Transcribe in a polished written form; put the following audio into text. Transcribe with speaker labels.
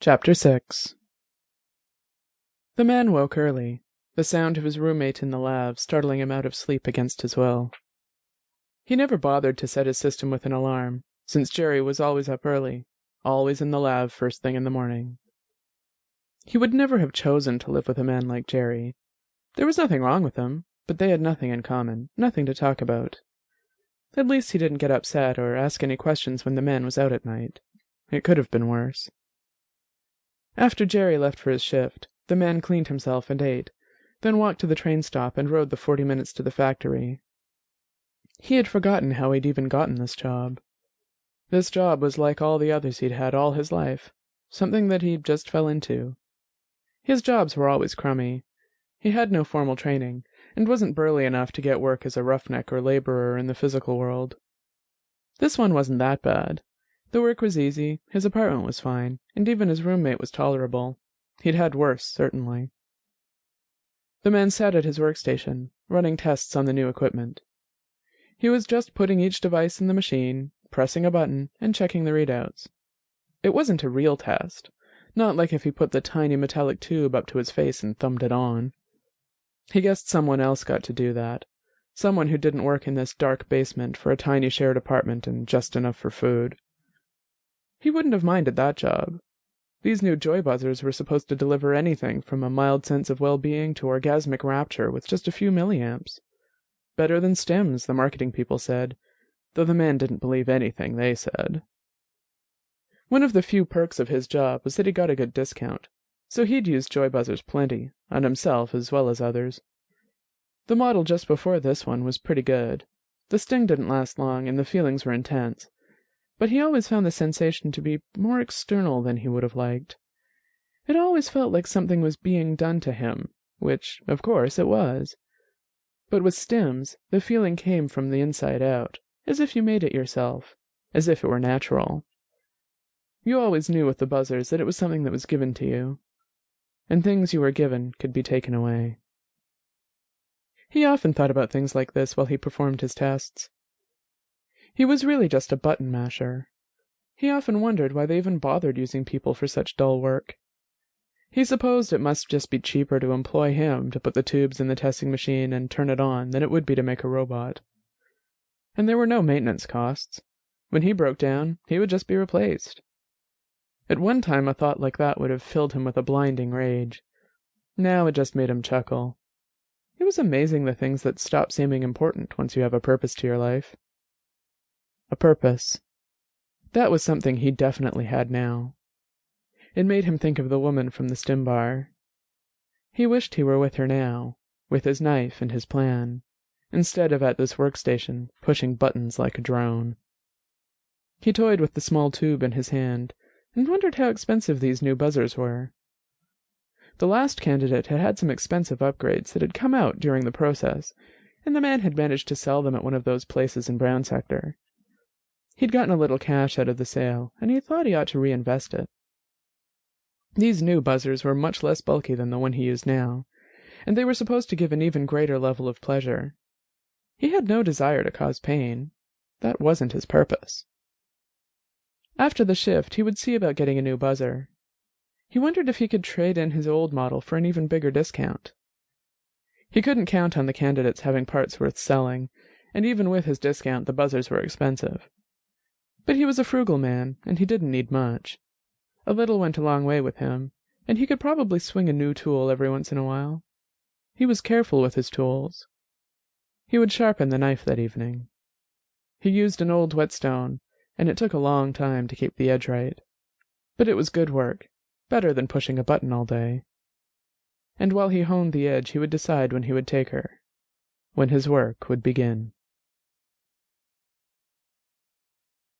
Speaker 1: Chapter 6. The man woke early, the sound of his roommate in the lab startling him out of sleep against his will. He never bothered to set his system with an alarm, since Jerry was always up early, always in the lab first thing in the morning. He would never have chosen to live with a man like Jerry. There was nothing wrong with him, but they had nothing in common, nothing to talk about. At least he didn't get upset or ask any questions when the man was out at night. It could have been worse. After Jerry left for his shift, the man cleaned himself and ate, then walked to the train stop and rode the 40 minutes to the factory. He had forgotten how he'd even gotten this job. This job was like all the others he'd had all his life, something that he just fell into. His jobs were always crummy. He had no formal training, and wasn't burly enough to get work as a roughneck or laborer in the physical world. This one wasn't that bad. The work was easy, his apartment was fine, and even his roommate was tolerable. He'd had worse, certainly. The man sat at his workstation, running tests on the new equipment. He was just putting each device in the machine, pressing a button, and checking the readouts. It wasn't a real test, not like if he put the tiny metallic tube up to his face and thumbed it on. He guessed someone else got to do that, someone who didn't work in this dark basement for a tiny shared apartment and just enough for food. He wouldn't have minded that job. These new joy buzzers were supposed to deliver anything from a mild sense of well-being to orgasmic rapture with just a few milliamps. Better than stims, the marketing people said, though the man didn't believe anything they said. One of the few perks of his job was that he got a good discount, so he'd used joy buzzers plenty, on himself as well as others. The model just before this one was pretty good. The sting didn't last long and the feelings were intense, but he always found the sensation to be more external than he would have liked. It always felt like something was being done to him, which, of course, it was. But with stims, the feeling came from the inside out, as if you made it yourself, as if it were natural. You always knew with the buzzers that it was something that was given to you, and things you were given could be taken away. He often thought about things like this while he performed his tests. He was really just a button masher. He often wondered why they even bothered using people for such dull work. He supposed it must just be cheaper to employ him to put the tubes in the testing machine and turn it on than it would be to make a robot. And there were no maintenance costs. When he broke down, he would just be replaced. At one time a thought like that would have filled him with a blinding rage. Now it just made him chuckle. It was amazing the things that stop seeming important once you have a purpose to your life. A purpose. That was something he definitely had now. It made him think of the woman from the stim bar. He wished he were with her now, with his knife and his plan, instead of at this workstation, pushing buttons like a drone. He toyed with the small tube in his hand, and wondered how expensive these new buzzers were. The last candidate had had some expensive upgrades that had come out during the process, and the man had managed to sell them at one of those places in Brown Sector. He'd gotten a little cash out of the sale, and he thought he ought to reinvest it. These new buzzers were much less bulky than the one he used now, and they were supposed to give an even greater level of pleasure. He had no desire to cause pain. That wasn't his purpose. After the shift, he would see about getting a new buzzer. He wondered if he could trade in his old model for an even bigger discount. He couldn't count on the candidates having parts worth selling, and even with his discount the buzzers were expensive. But he was a frugal man, and he didn't need much. A little went a long way with him, and he could probably swing a new tool every once in a while. He was careful with his tools. He would sharpen the knife that evening. He used an old whetstone, and it took a long time to keep the edge right. But it was good work, better than pushing a button all day. And while he honed the edge, he would decide when he would take her, when his work would begin.